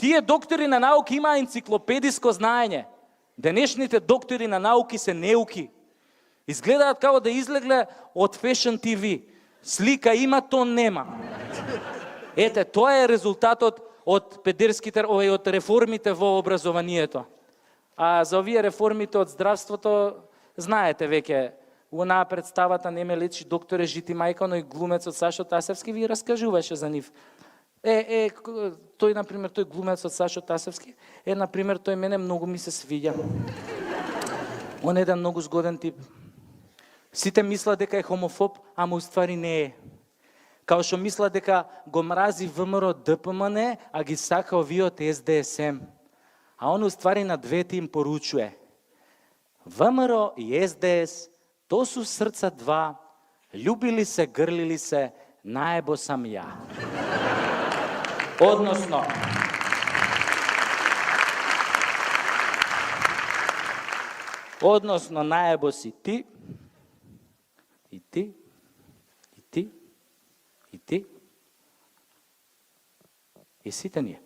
Тие доктори на науки има енциклопедиско знаење. Денешните доктори на науки се неуки. Изгледаат као да излегле од Fashion TV. Слика има, то нема. Ете, тоа е резултатот од педерските, од реформите во образованието. А за овие реформите од здравството, знаете веќе, онаа представата Не ме лечи докторе Жити мајка, но и глумецот Сашо Тасевски ви раскажуваше за нив. Тој, например, тој глумецот Сашо Тасевски, например, тој мене многу ми се свиѓа. Он е еден многу згоден тип. Сите мислат дека е хомофоб, ама уствари не е. Као што мислат дека го мрази ВМРО ДПМН, а ги сака овие од СДСМ. А он уствари на двете им поручуе. ВМРО и СДС, то су срца два, љубили се, грлили се, наебо сам ја. Односно, наебо си ти, и ти, и ти, и ти, и сите ние.